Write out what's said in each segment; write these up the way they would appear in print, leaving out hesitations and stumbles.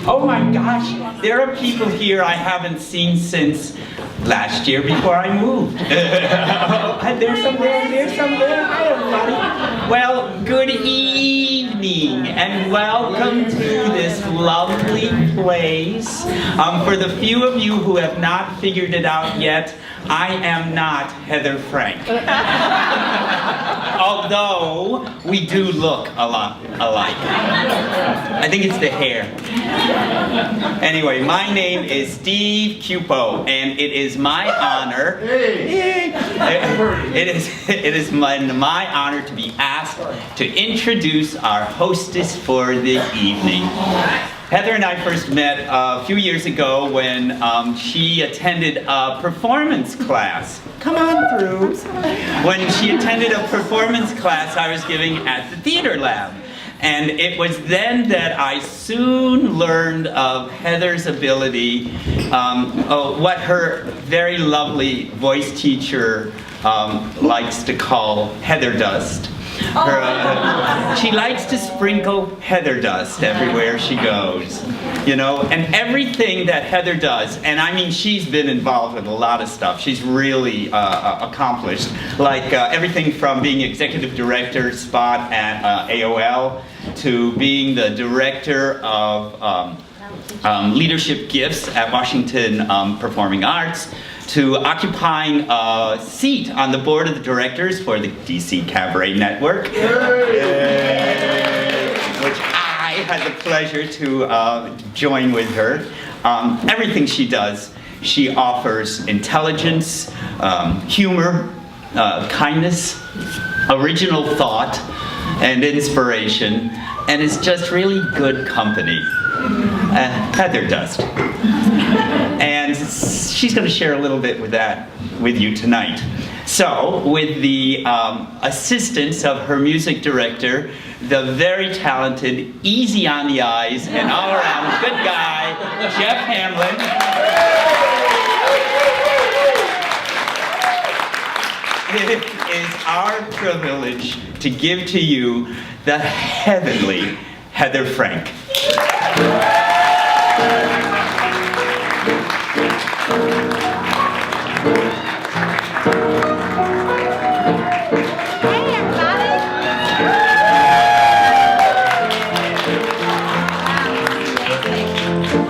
Oh my gosh, there are people here I haven't seen since last year before I moved. There's some there. Hi, everybody. Well, good evening and welcome to this lovely place. For the few of you who have not figured it out yet, I am not Heather Frank. Although we do look a lot alike. I think it's the hair. Anyway, my name is Steve Cupo, and it is my honor. It is my honor to be asked to introduce our hostess for the evening. Heather and I first met a few years ago when she attended a performance class. Come on through. When she attended a performance class I was giving at the Theater Lab. And it was then that I soon learned of Heather's ability, what her very lovely voice teacher likes to call heather dust. She likes to sprinkle heather dust everywhere she goes, you know, and everything that Heather does, and I mean she's been involved with a lot of stuff. She's really accomplished, like everything from being executive director spot at AOL to being the director of leadership gifts at Washington Performing Arts, to occupying a seat on the board of the directors for the DC Cabaret Network, which I had the pleasure to join with her. Everything she does, she offers intelligence, humor, kindness, original thought, and inspiration, and is just really good company. Heather Dust. And she's going to share a little bit with you tonight. So, with the assistance of her music director, the very talented, easy on the eyes, and all-around good guy, Jeff Hamlin. It is our privilege to give to you the heavenly Heather Frank.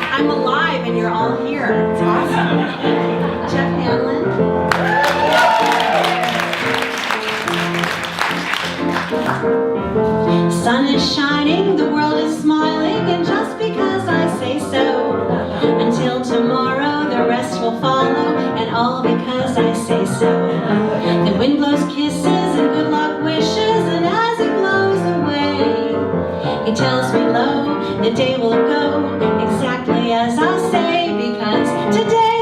I'm alive and you're all here. It's awesome. Jeff Hamlin. Sun is shining, the world is smiling, and just because I say so, until tomorrow the rest will follow, and all because I say so. The wind blows kisses and good luck wishes, and as it blows away, he tells me lo, the day will go exactly as I say, because today,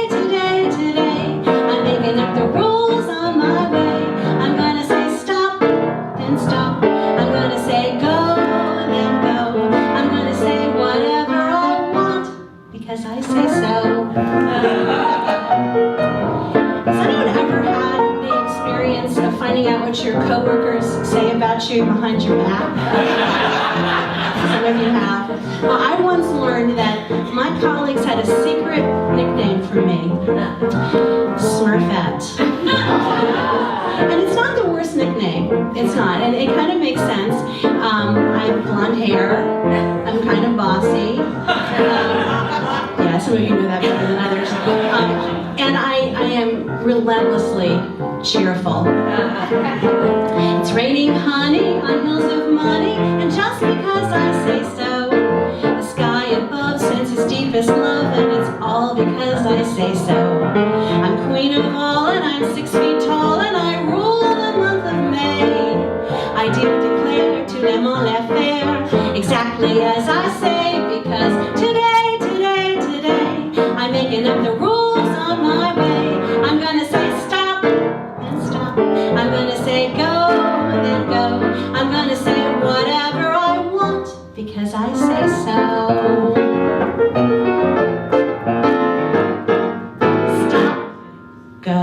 I'm making up the rules on my way. I'm gonna say stop, then stop. I'm gonna say go, then go. I'm gonna say whatever I want, because I say so. Has anyone ever had the experience of finding out what your coworkers say about you behind your back? Some of you have. Well, I once learned that my colleagues had a secret nickname for me. Smurfette. And it's not the worst nickname. It's not. And it kind of makes sense. I have blonde hair. I'm kind of bossy. Yeah, some of you know that better than others. And I am relentlessly cheerful. It's raining honey on hills of money, and just because I say so, the sky above sends its deepest love, and it's all because I say so. I'm queen of all, and I'm 6 feet tall, and I rule the month of May. I do declare to them all affair, exactly as I say, because today, I'm making up the rules on my way. I'm gonna say stop, then stop. I'm gonna say go, then go. I'm gonna say whatever I want, because I say so. Stop, go,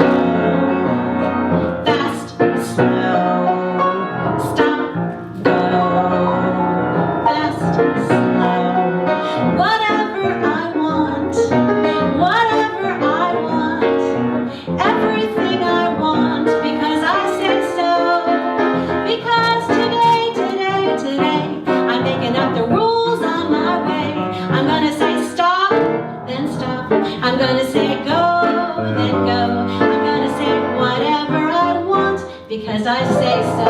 fast, slow. Stop, go, fast, slow. Whatever because I say so.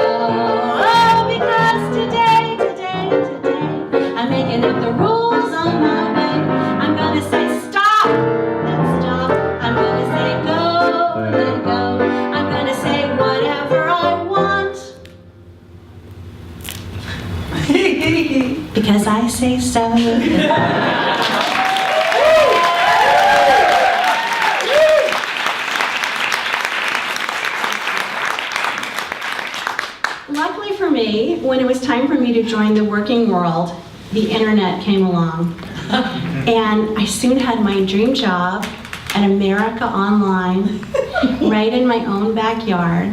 Oh, because today, I'm making up the rules on my way. I'm gonna say stop, then stop. I'm gonna say go, then go. I'm gonna say whatever I want. Because I say so. Luckily for me, when it was time for me to join the working world, the internet came along. And I soon had my dream job at America Online, right in my own backyard.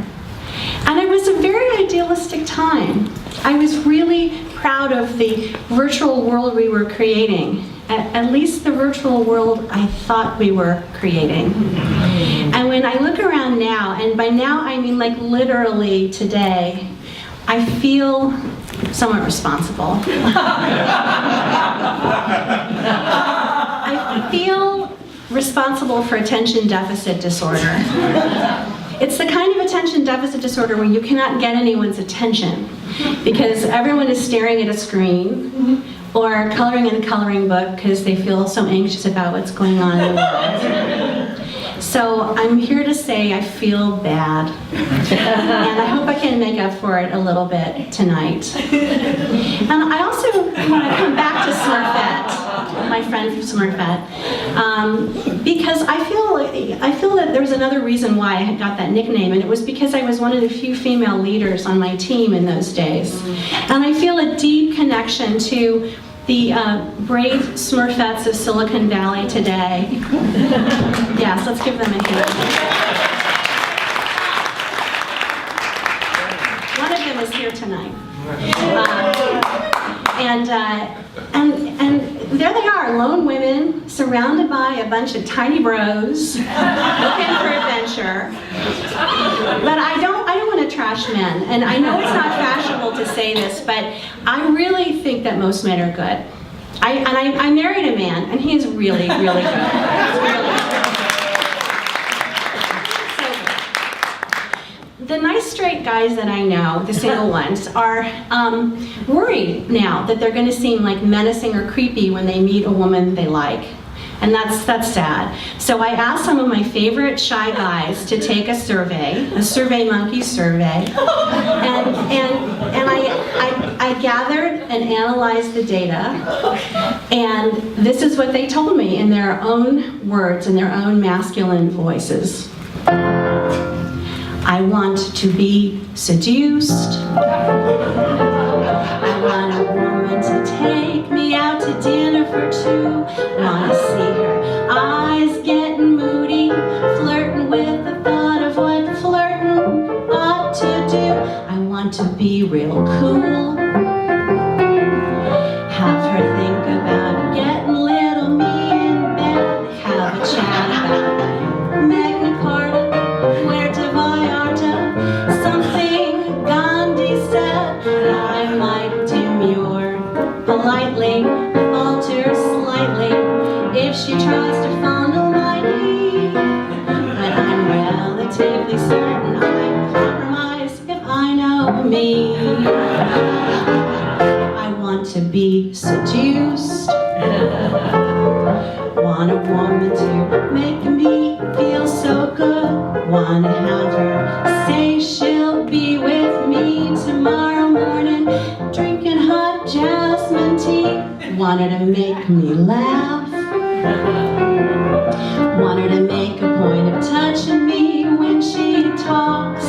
And it was a very idealistic time. I was really proud of the virtual world we were creating. At least the virtual world I thought we were creating. And when I look around now, and by now I mean like literally today, I feel somewhat responsible. I feel responsible for attention deficit disorder. It's the kind of attention deficit disorder where you cannot get anyone's attention because everyone is staring at a screen or coloring in a coloring book because they feel so anxious about what's going on in the world. So I'm here to say I feel bad, and I hope I can make up for it a little bit tonight. And I also want to come back to Smurfette, my friend from Smurfette, because I feel that there was another reason why I had got that nickname, and it was because I was one of the few female leaders on my team in those days. And I feel a deep connection to the brave Smurfettes of Silicon Valley today. Yes, let's give them a hand. One of them is here tonight. And there they are, lone women surrounded by a bunch of tiny bros looking for adventure. But I don't want to trash men, and I know it's not fashionable to say this, but I really think that most men are good. I married a man, and he is really, really good. The nice straight guys that I know, the single ones, are worried now that they're going to seem like menacing or creepy when they meet a woman they like. And that's sad. So I asked some of my favorite shy guys to take a survey, a SurveyMonkey survey, and I gathered and analyzed the data, and this is what they told me in their own words, in their own masculine voices. I want to be seduced. I want a woman to take me out to dinner for two. Want to see her eyes getting moody, flirting with the thought of what flirting ought to do. I want to be real cool. Have her think about getting little me in bed. Have a chat about Magna Carta, Puerto Vallarta, something Gandhi said. I might demur politely, falter slightly if she tries to fondle my knee. But I'm relatively certain I compromise if I know me. I want to be seduced. Want a woman to make me feel so good. Want to have her say she'll be with me tomorrow morning, drinking hot jasmine tea. Want her to make me laugh. Want her to make a point of touching me when she talks,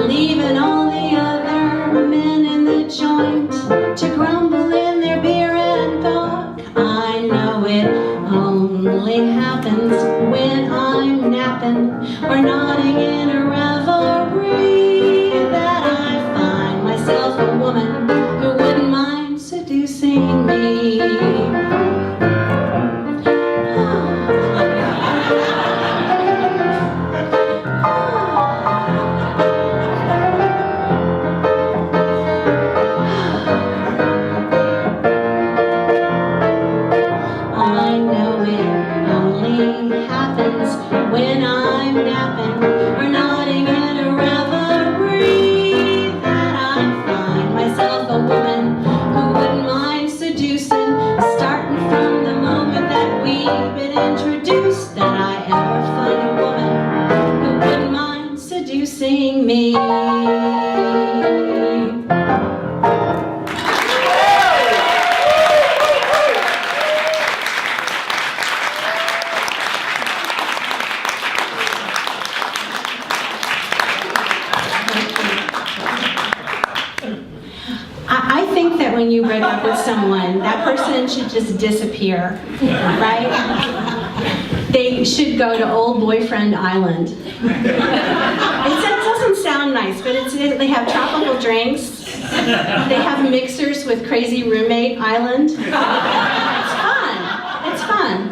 leaving all the other men in the joint to grumble in their beer and gawk. I know it only happens when I'm napping or nodding in a revelry that I find myself a woman who wouldn't mind seducing me. introducing me. I think that when you break up with someone, that person should just disappear, right? They should go to Old Boyfriend Island. It doesn't sound nice, but they have tropical drinks. They have mixers with Crazy Roommate Island. It's fun.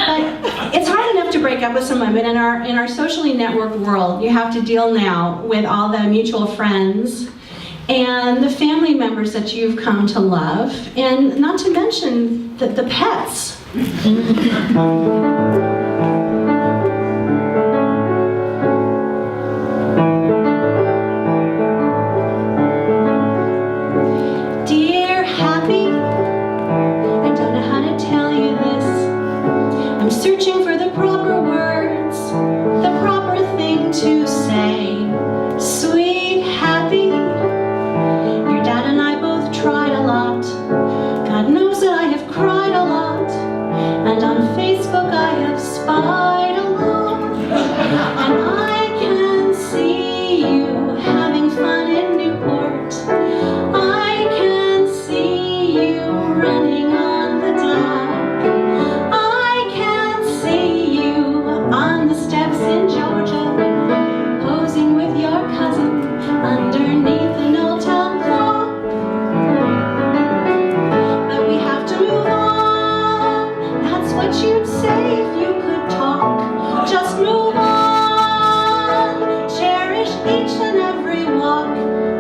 But it's hard enough to break up with someone, but in our socially networked world, you have to deal now with all the mutual friends and the family members that you've come to love, and not to mention the pets. Dear Happy, I don't know how to tell you this. I'm searching for the proper words, the proper thing to say. Sweet Happy, your dad and I both tried a lot. God knows that I have cried a lot. And on Facebook I have spied a lot. And I can see you having fun in Newport. I can see you running on the dock. I can see you on the steps in Georgia, posing with your cousin underneath an old town clock. But we have to move on. That's what you'd say if you could talk. Just move on. Cherish each and every walk,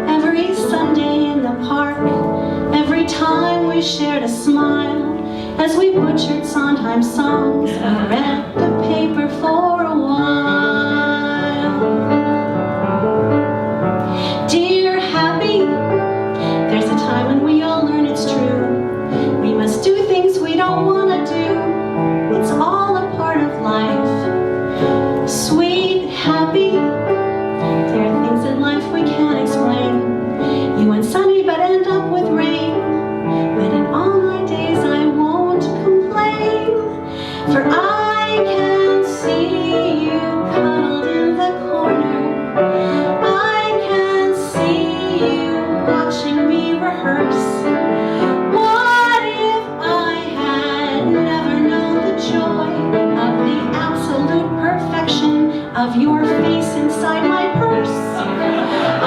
every Sunday in the park, every time we shared a smile as we butchered Sondheim songs and read the paper for a while. Dear Happy, there's a time when we all learn it's true. We must do things we don't want to do. It's all a part of life. Sweet Happy, there are things in life we can't explain. You want sunny but end up with rain. But in all my days I won't complain. For I can see you cuddled in the corner. I can see you watching me rehearse. What if I had never known the joy of the absolute perfection of your face inside my purse?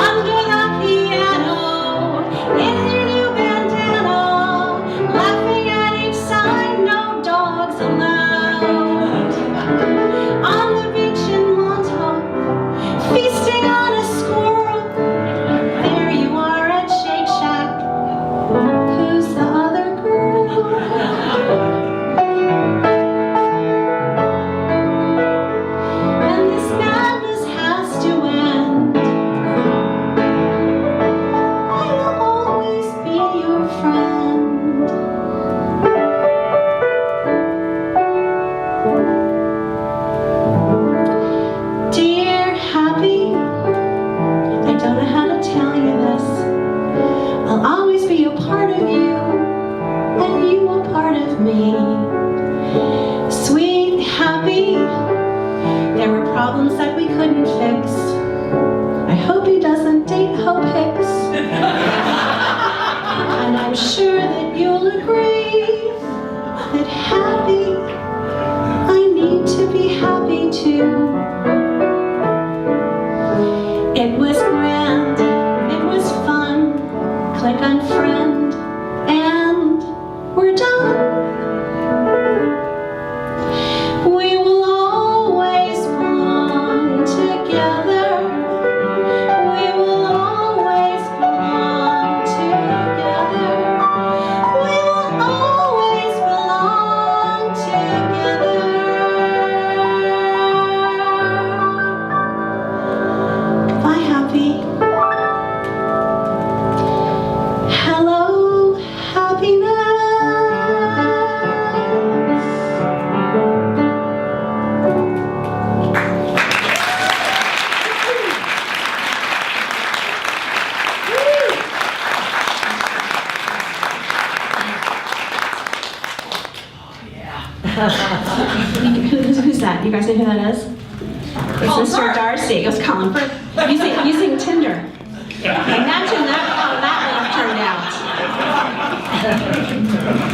Under the piano, in your new bandana, laughing at each side, no dogs allowed. On the beach in Montauk, feasting on a squirrel. There you are at Shake Shack. Who's the other girl? And this madness has to end. I will always be your friend. Dear Happy, I don't know how to tell you this. I'll always be a part of you, and you a part of me. Sweet Happy, there were problems that we couldn't fix. I hope he doesn't date Hope Hicks. And I'm sure that you'll agree that Happy, I need to be happy too. It was grand, it was fun. Click on friend, and we're done. We will always belong together. We will always belong together. We will always belong together. Goodbye, Happy. Hello, Who's that? You guys know who that is? It's Mr. Darcy. It was Colin Firth using Tinder. Imagine how that would have turned out.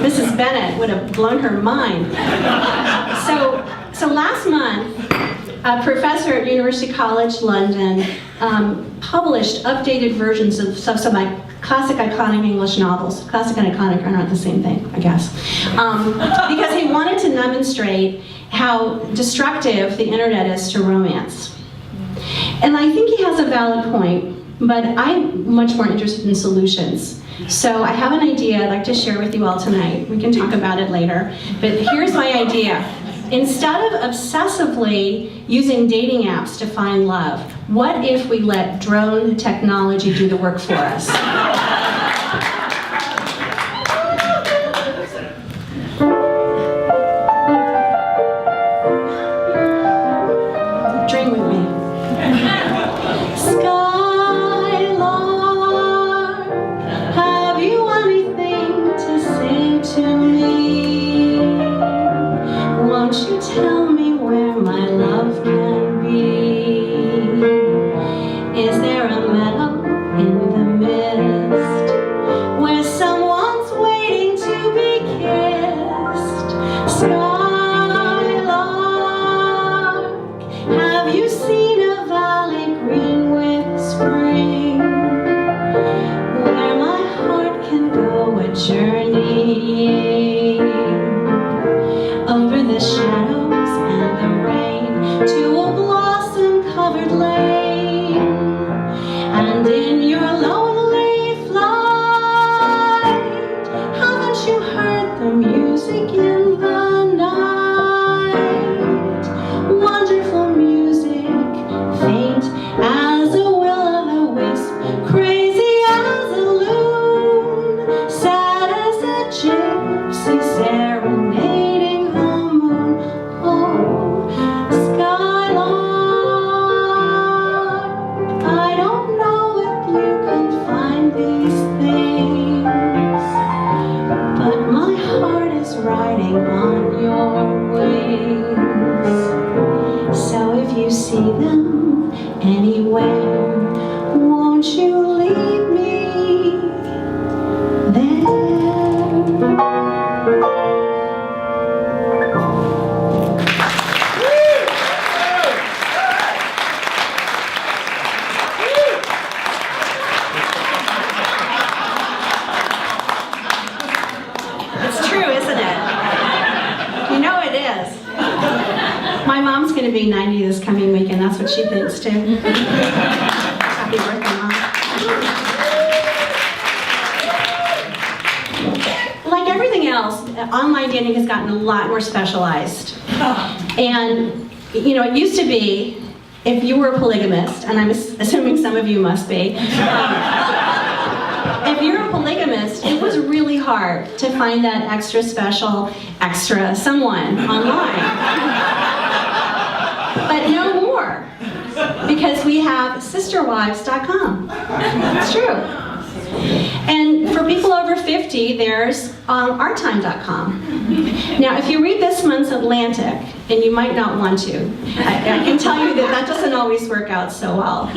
Mrs. Bennett would have blown her mind. So last month, a professor at University College London published updated versions of some of my classic iconic English novels. Classic and iconic are not the same thing, I guess. Because he wanted to demonstrate how destructive the internet is to romance. And I think he has a valid point, but I'm much more interested in solutions. So I have an idea I'd like to share with you all tonight. We can talk about it later. But here's my idea. Instead of obsessively using dating apps to find love, what if we let drone technology do the work for us? Dream with me. Skylark, have you anything to say to me? Won't you tell me where my love can be? Is there a meadow in the mist where someone's waiting to be kissed? Skylark, have you seen a valley green with spring, where my heart can go a journeying over the shadows and the rain to a blossom-covered lane? And in your lonely flight, haven't you heard the music in the night? Wonderful music, faint as a will-o'-the-wisp, crazy as a loon, sad as a gypsy serenading the moon. Oh, Skylark, I don't know if you can find these things, but my heart is riding on your wings. So if you see them anywhere, won't you leave me there? It's true, isn't it? You know it is. My mom's going to be 90 this coming weekend. That's what she thinks too. Happy birthday, Mom. Like everything else, online dating has gotten a lot more specialized. And, you know, it used to be, if you were a polygamist, and I'm assuming some of you must be, if you're a polygamist, it was really hard to find that extra special, extra someone online. But no more, because we have sisterwives.com. It's true. And for people over 50, there's arttime.com. Now, if you read this month's Atlantic, and you might not want to, I can tell you that doesn't always work out so well.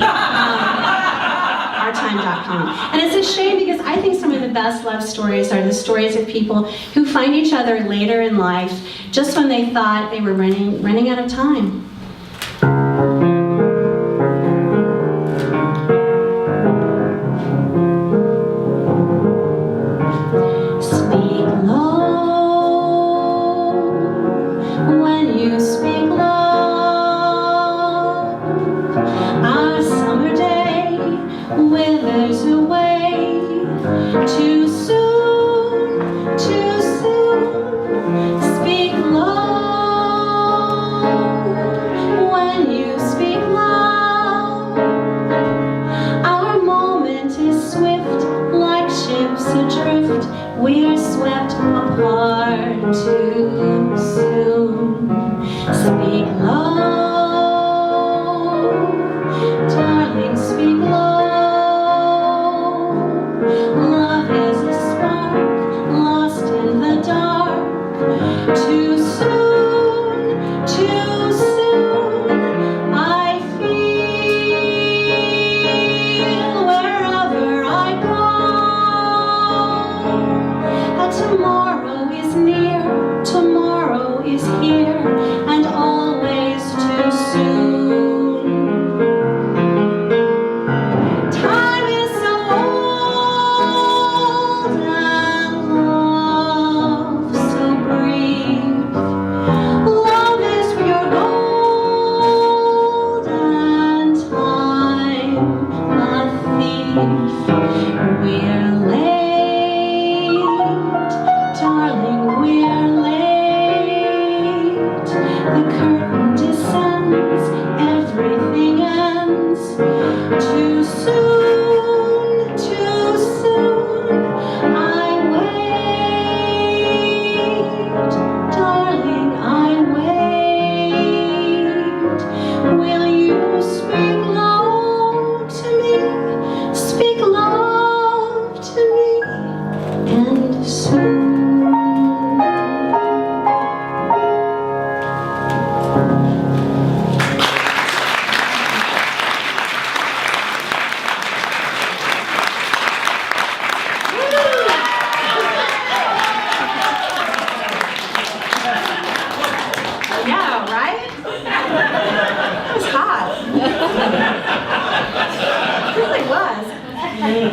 Arttime.com. And it's a shame because I think some of the best love stories are the stories of people who find each other later in life, just when they thought they were running out of time. Speak low when you speak low. Our summer day withers away too soon, too soon. Speak low when you speak loud. Our moment is swift, like ships adrift. We are swept apart too soon. Speak low, darling, speak low. Love is a spark lost in the dark too soon.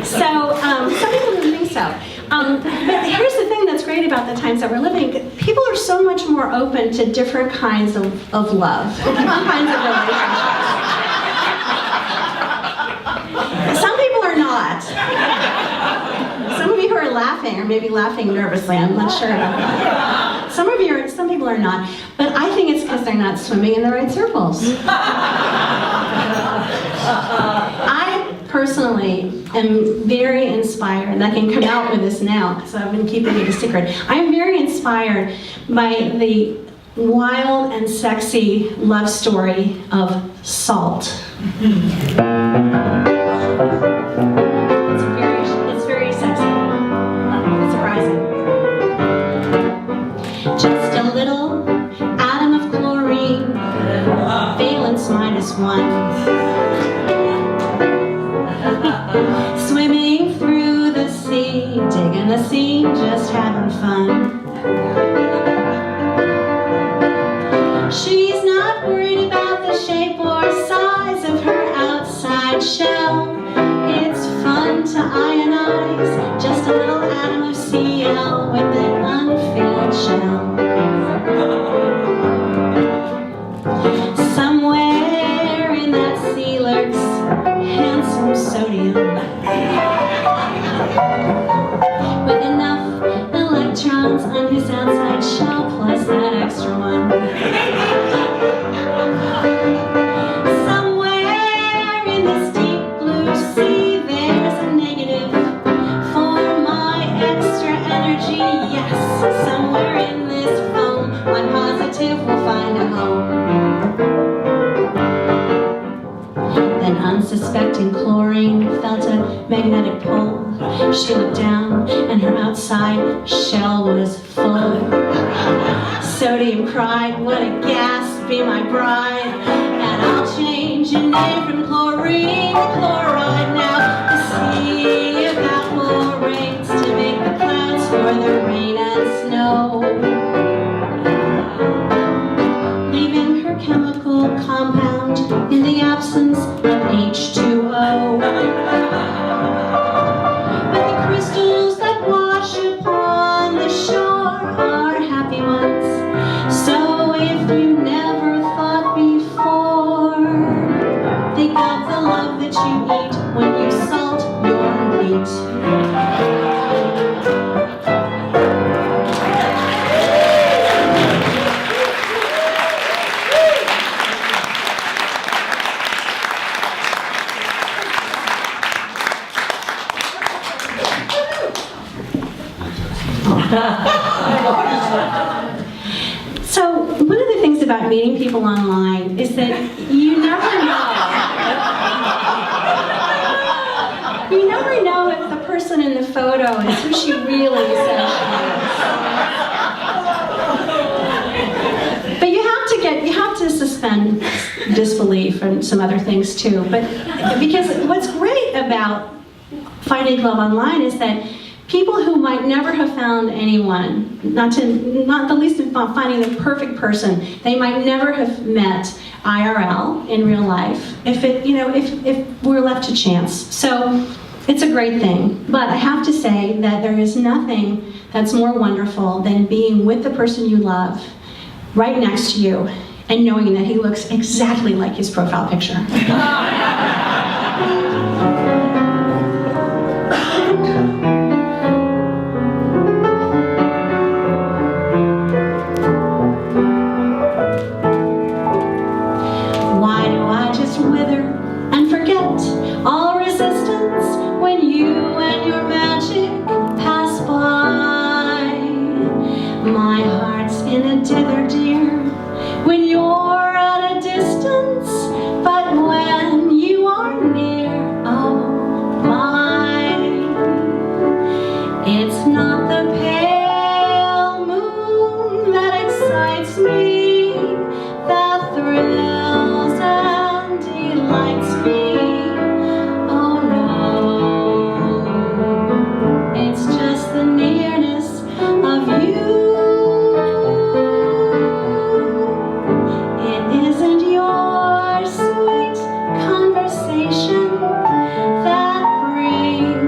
So some people don't think so. But here's the thing that's great about the times that we're living. People are so much more open to different kinds of love, different kinds of relationships. Some people are not. Some of you are laughing, or maybe laughing nervously. I'm not sure about that. Some people are not. But I think it's because they're not swimming in the right circles. I personally am very inspired, and I can come out with this now because I've been keeping it a secret. I am very inspired by the wild and sexy love story of Salt. It's very sexy. It's surprising. Just a little atom of chlorine, valence -1. Swimming through the sea, digging the scene, just having fun. She's not worried about the shape or size of her outside shell. It's fun to ionize just a little atom of Cl with an unfilled shell. Somewhere in that sea lurks handsome sodium with enough electrons on his outside shell plus that extra one. Somewhere in this deep blue sea there's a negative for my extra energy. Yes, somewhere in this foam I'm positive we'll find a home. Then unsuspecting chlorine felt a magnetic pull. She looked down and her outside shell was full. Sodium cried, what a gas, be my bride, and I'll change your name from chlorine to chloride now. The sea evaporates to make the clouds for the rain and snow, leaving her chemical compound in the absence of H2O. But the crystals that wash upon the shore are happy ones. So if you never thought before, think of the love that you eat when you salt your meat. So one of the things about meeting people online is that you never know. You never know if the person in the photo is who she really says she is. But you have to suspend disbelief and some other things too. But because what's great about finding love online is that people who might never have found anyone, not the least of finding the perfect person, they might never have met IRL in real life if we're left to chance. So it's a great thing. But I have to say that there is nothing that's more wonderful than being with the person you love right next to you and knowing that he looks exactly like his profile picture. Wither and forget all resistance when you and your magic pass by. My heart's in a dither, dear, when you're at a distance, but when you are near, oh my. It's not the pale moon that excites me, that thrills and delights me. Oh no, it's just the nearness of you. It isn't your sweet conversation that brings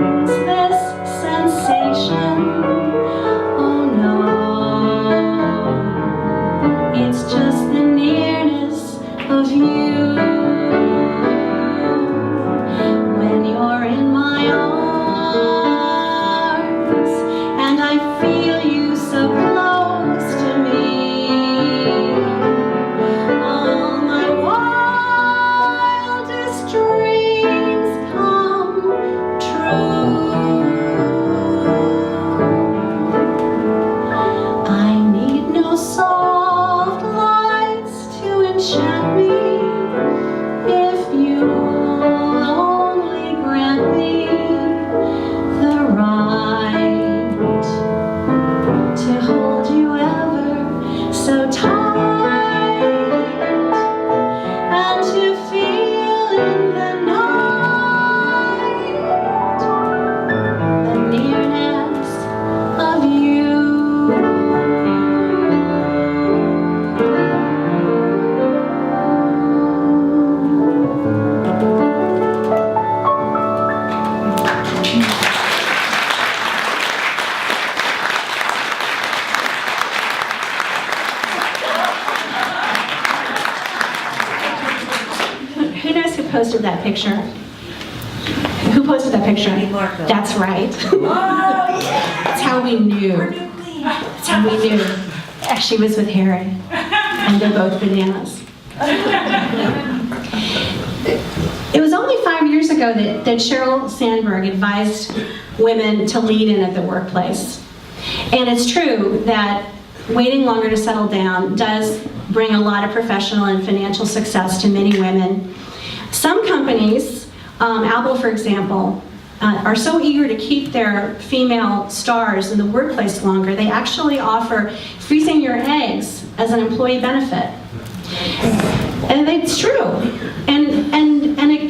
that picture? Who posted that picture? That's right. That's how we knew. That's how we knew. She was with Harry, and they're both bananas. It was only 5 years ago that Sheryl Sandberg advised women to lean in at the workplace. And it's true that waiting longer to settle down does bring a lot of professional and financial success to many women. Some companies, Apple for example, are so eager to keep their female stars in the workplace longer, they actually offer freezing your eggs as an employee benefit. And it's true. And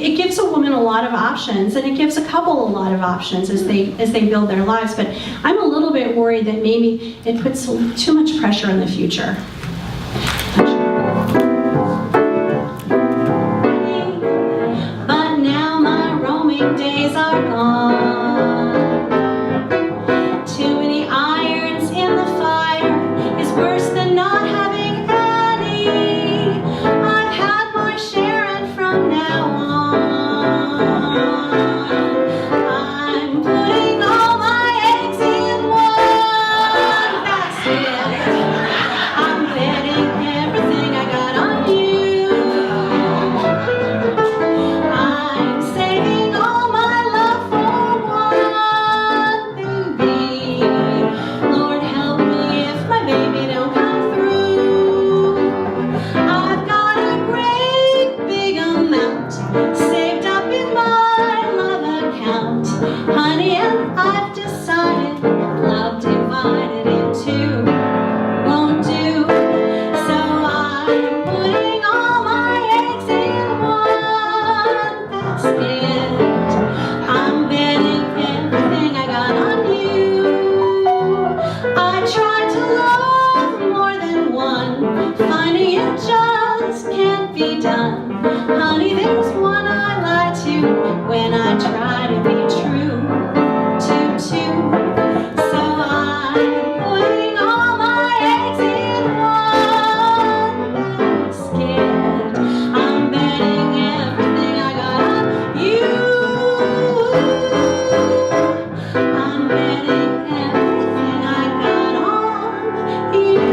it gives a woman a lot of options, and it gives a couple a lot of options as they build their lives. But I'm a little bit worried that maybe it puts too much pressure in the future. But now my roaming days are gone. Too many irons in the fire is worse than not having any. I've had my share, and from now on, I'm putting all my eggs in one basket. I'm betting everything I got on you. I'm saving all my love for one baby. Lord help me if my baby don't come through. I've got a great big amount saved up in my love account, honey, and I've decided love divided in two won't do. So I'm putting all my eggs in one basket. I'm betting everything I got on you. I tried to love more than one, finding it just can't be done. Honey, there's one I lie to when I try to be true to two. So I'm putting all my eggs in one basket. I'm betting everything I got on you. I'm betting everything I got on you.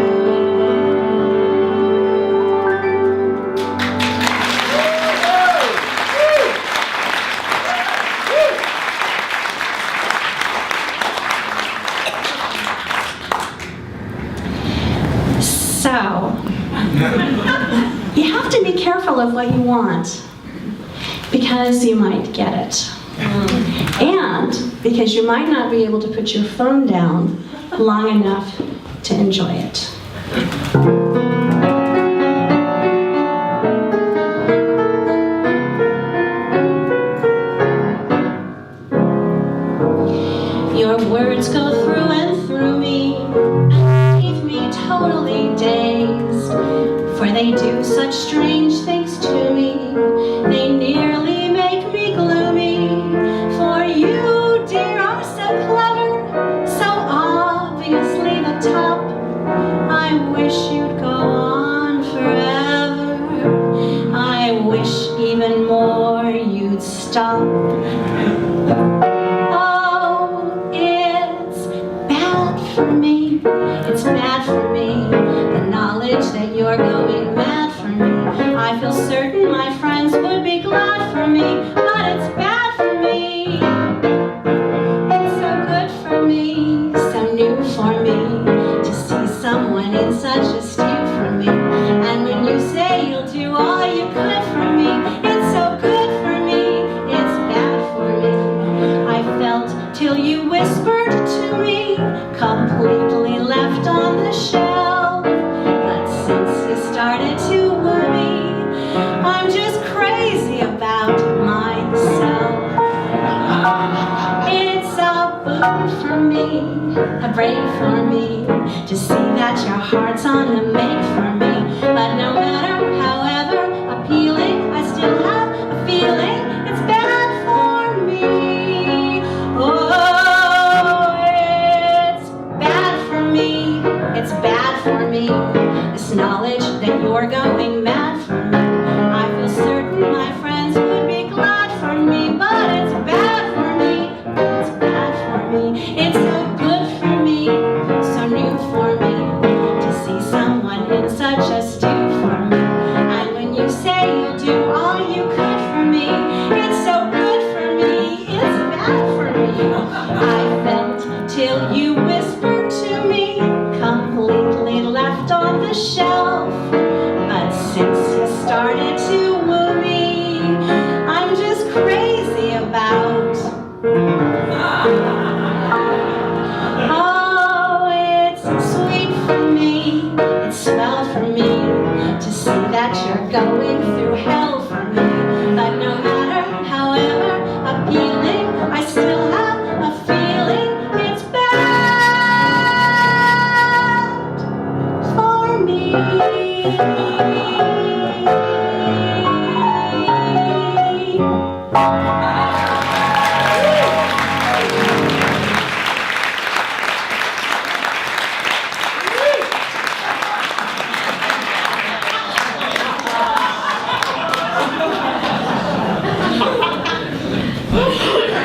So, you have to be careful of what you want, because you might get it. And because you might not be able to put your phone down long enough to enjoy it. Your words go through and through me, and leave me totally dazed, for they do such strange things to me. They nearly make me gloomy, for you, dear, are so clever, so obviously the top. I wish you'd go on forever. I wish even more you'd stop. It's bad for me, the knowledge that you're going mad for me. I feel certain my friends would be glad for me, but it's bad for me. It's so good for me, so new for me, to see someone in such a stew for me. And when you say you'll do all you could for me, it's so good for me, it's bad for me. I felt till you whispered to me, completely left on the shelf. But since you started to woo me, I'm just crazy about myself. It's a boon for me, a break for me, to see that your heart's on the make for me. But no matter however appealing, I still have a feeling it's bad for me. Oh, it's bad for me, this knowledge that you're going mad for me. I feel certain my friends would be glad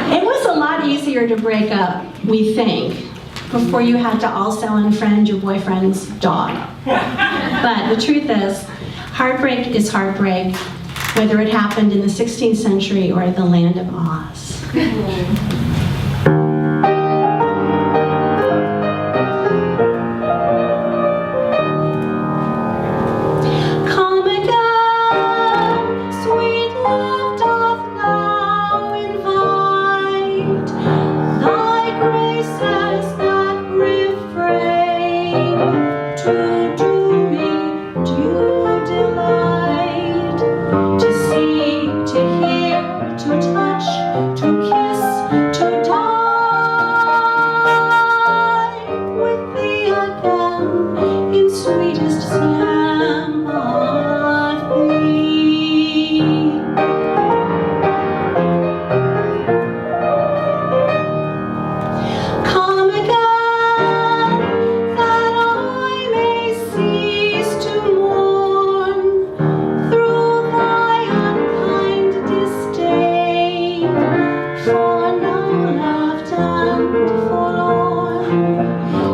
It was a lot easier to break up, we think, before you had to also unfriend your boyfriend's dog. But the truth is, heartbreak is heartbreak, whether it happened in the 16th century or the land of Oz. Come again, sweet love doth now invite thy graces that refrain to do me due delight, to see, to hear, to touch, to kiss, to die with thee again in sweetest sympathy. Come again, that I may cease to mourn through thy unkind disdain, for no loved and forlorn.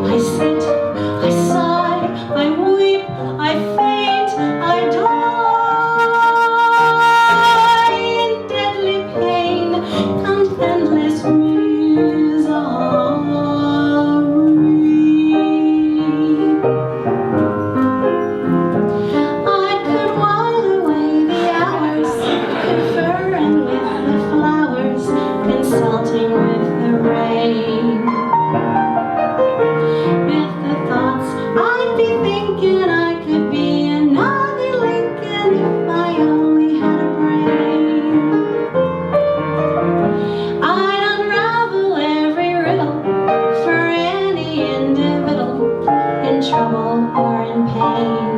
I sit, I sigh, I weep, I faint, I die in deadly pain and endless misery. I could while away the hours, conferring with the flowers, consulting with the rain. With the thoughts I'd be thinking I could be another Lincoln if I only had a brain. I'd unravel every riddle for any individual in trouble or in pain.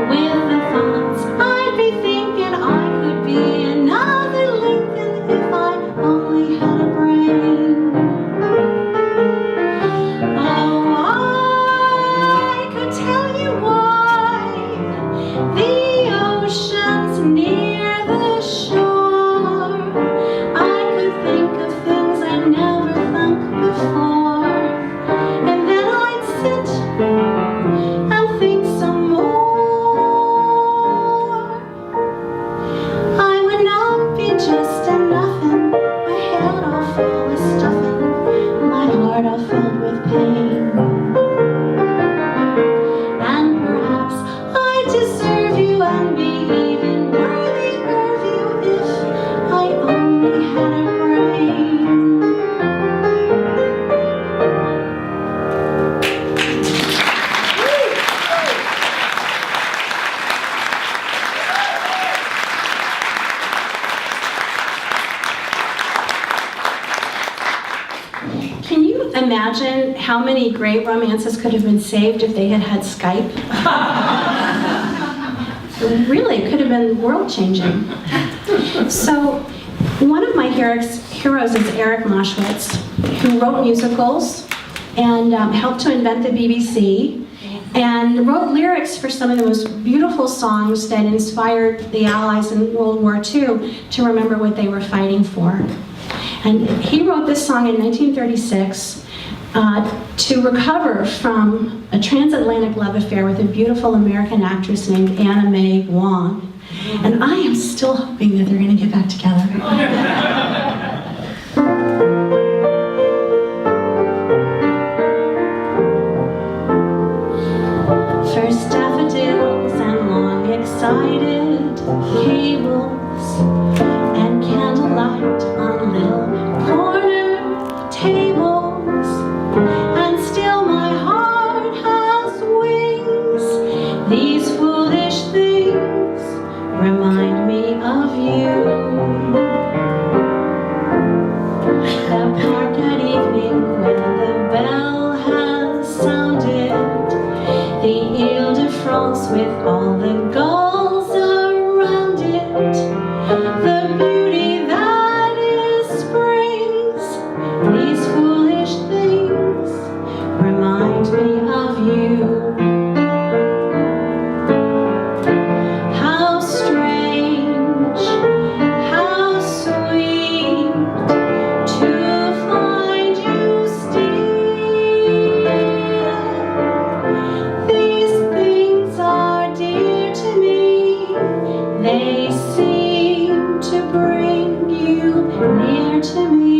With the thoughts I'd be thinking I could be another Lincoln if I only had a brain. Oh, I could tell you why the ocean's near the shore. I could think of things I'd never thunk before, and then I'd sit and think some more. I would not be just a nothing, my head all full of stuffing, my heart all filled with pain. And perhaps I deserve you and be even worthier of you if I only had a brain. Can you imagine how many great romances could have been saved if they had had Skype? Really, it could have been world-changing. So, one of my heroes is Eric Moshwitz, who wrote musicals and helped to invent the BBC, and wrote lyrics for some of the most beautiful songs that inspired the Allies in World War II to remember what they were fighting for. And he wrote this song in 1936 to recover from a transatlantic love affair with a beautiful American actress named Anna Mae Wong. And I am still hoping that they're going to get back together. First daffodils and long excited cables and candlelight on little corner tables, and still my heart has wings. These foolish things remind me of you. The park at evening when the bell has sounded, the Ile de France with all the gulls around it, the beauty that is springs. These foolish things remind me of you. How strange, how sweet to find you still. These things are dear to me. They seem to bring you near to me.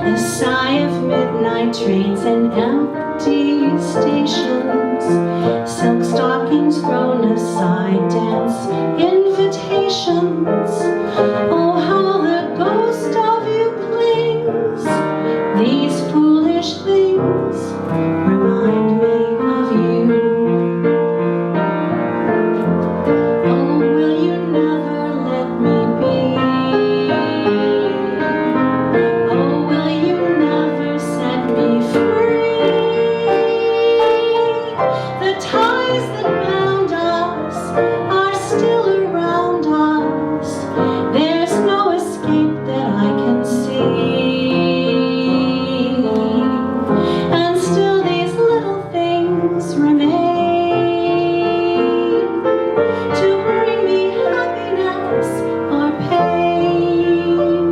The sigh of midnight trains and empty stations, silk stockings thrown aside, dance invitations. Oh, how the ghost of you clings. These foolish things remind me of you. Oh, will you never let me be? Oh, will you never set me free? The ties that bound us are still around us. There's no escape that I can see. And still these little things remain to bring me happiness or pain.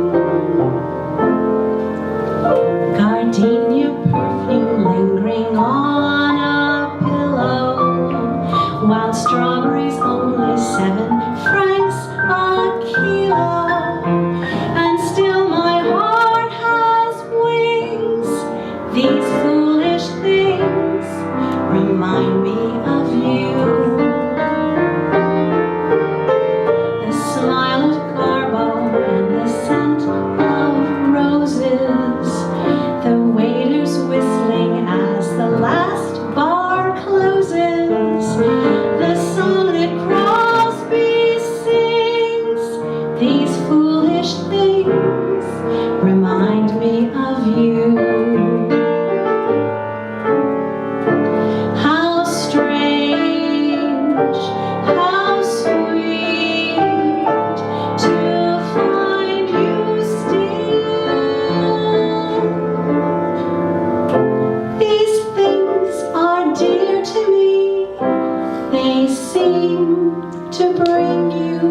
Gardenia perfume lingering on a pillow, wild strawberries only 7 francs a kilo. And still my heart has wings. These foolish things remind me of you. The smile of Garbo and the scent of roses, the waiters whistling as the last bar closes, the song that Crosby sings. These foolish things remind me of you. How strange, how sweet to find you still. These things are dear to me. They seem to bring you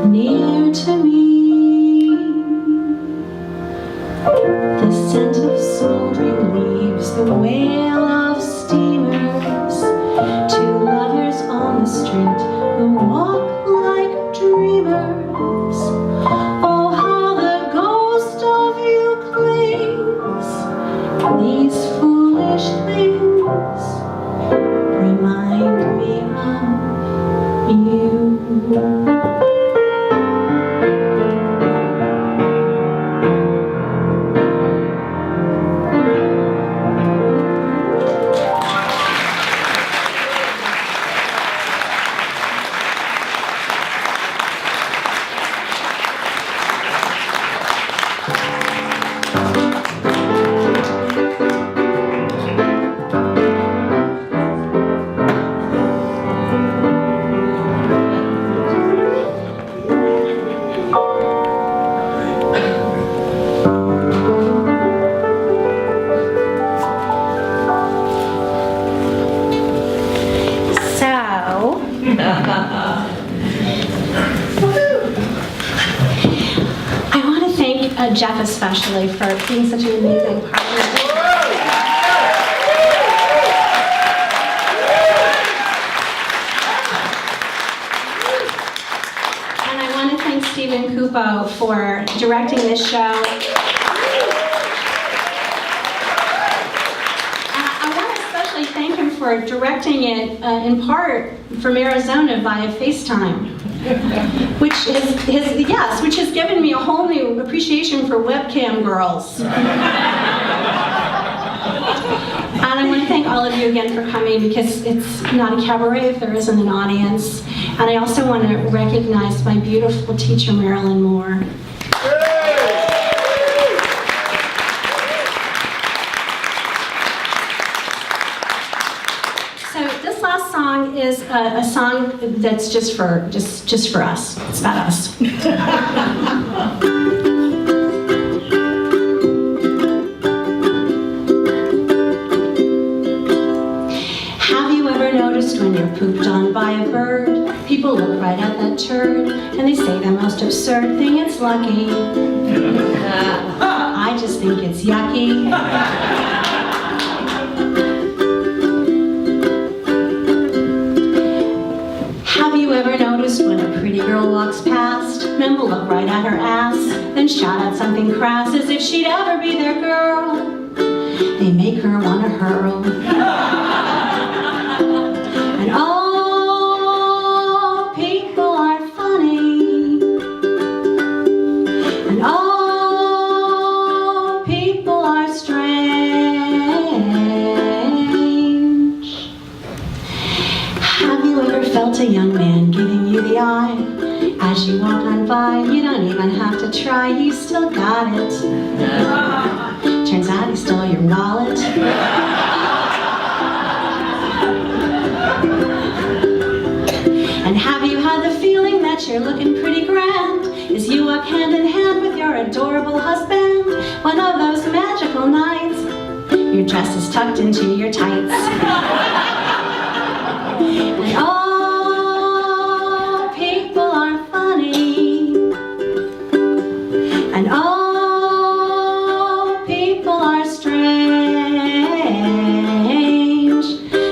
near to me. The scent of smoldering leaves, the wail of steamers, two lovers on the street who walk like dreamers. Oh, how the ghost of you clings. These foolish things remind me of you. I want to thank Jeff especially for being such an amazing partner. And I want to thank Stephen Kupo for directing this show. I want to especially thank him for directing it in part from Arizona via FaceTime. Which has given me a whole new appreciation for webcam girls. And I want to thank all of you again for coming, because it's not a cabaret if there isn't an audience. And I also want to recognize my beautiful teacher, Marilyn Moore. So this last song is a song that's just for us. It's about us. Have you ever noticed when you're pooped on by a bird, people look right at that turd and they say the most absurd thing, it's lucky. I just think it's yucky. Have you ever noticed when a pretty girl walks past, men will look right at her ass, then shout out something crass as if she'd ever be their girl? They make her wanna hurl. And all people are funny. And all people are strange. Have you ever felt a young man giving you the eye? As you walk on by, you don't even have to try, you still got it. Turns out he stole your wallet. And have you had the feeling that you're looking pretty grand as you walk hand in hand with your adorable husband? One of those magical nights, your dress is tucked into your tights. And all people are funny. And all people are strange.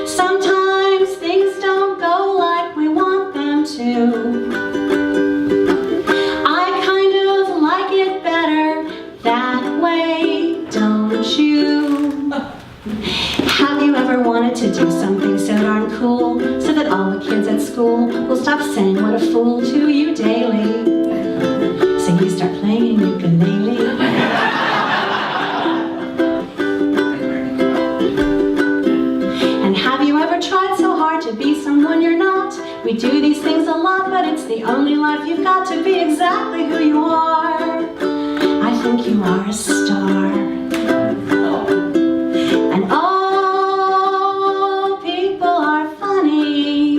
Sometimes things don't go like we want them to. I kind of like it better that way, don't you? Have you ever wanted to do something so darn cool so that all the kids at school will stop saying what a fool to you daily? So you start playing ukulele. And have you ever tried so hard to be someone you're not? We do these things a lot, but it's the only life you've got to be exactly who you are. I think you are a star. And all people are funny.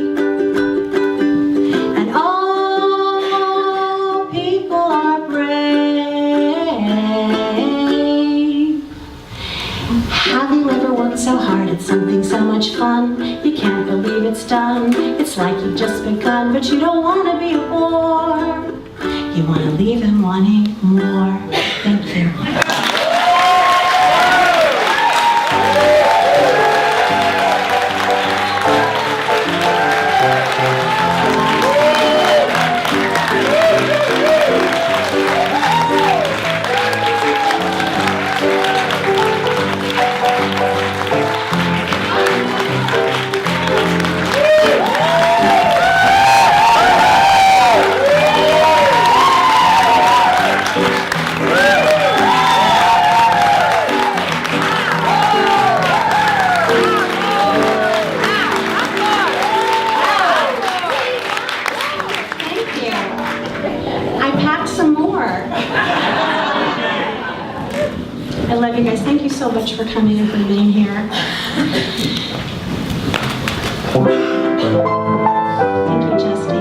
And all people are brave. Have you ever worked so hard at something so much fun you can't believe it's done? It's like you've just begun, but you don't want to be a bore. You want to leave him wanting more. Thank you. I love you guys. Thank you so much for coming and for being here. Thank you, Justy.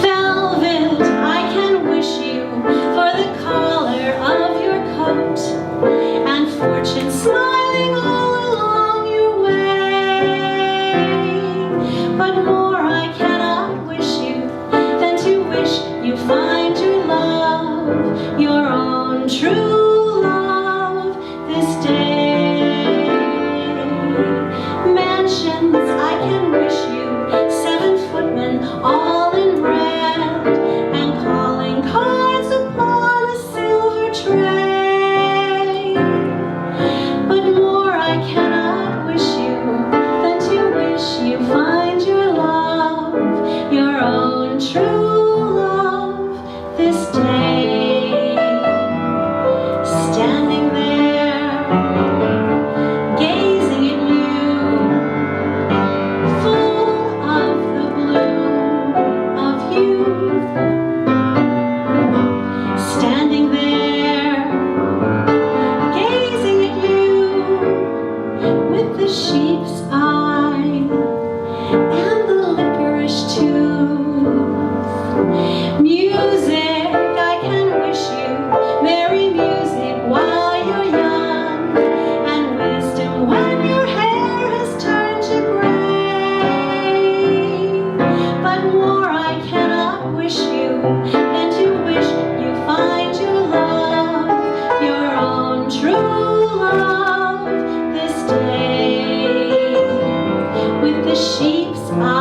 Velvet, I can wish you for the collar of your coat and fortune smiling all along your way. But more I cannot wish you than to wish you find your love, your own true love this day. Mansions, I can wish you 7 footmen all in red and calling cards upon a silver tray. But more I cannot wish you than to wish you find your love, your own true love this day. Standing there, gazing at you, full I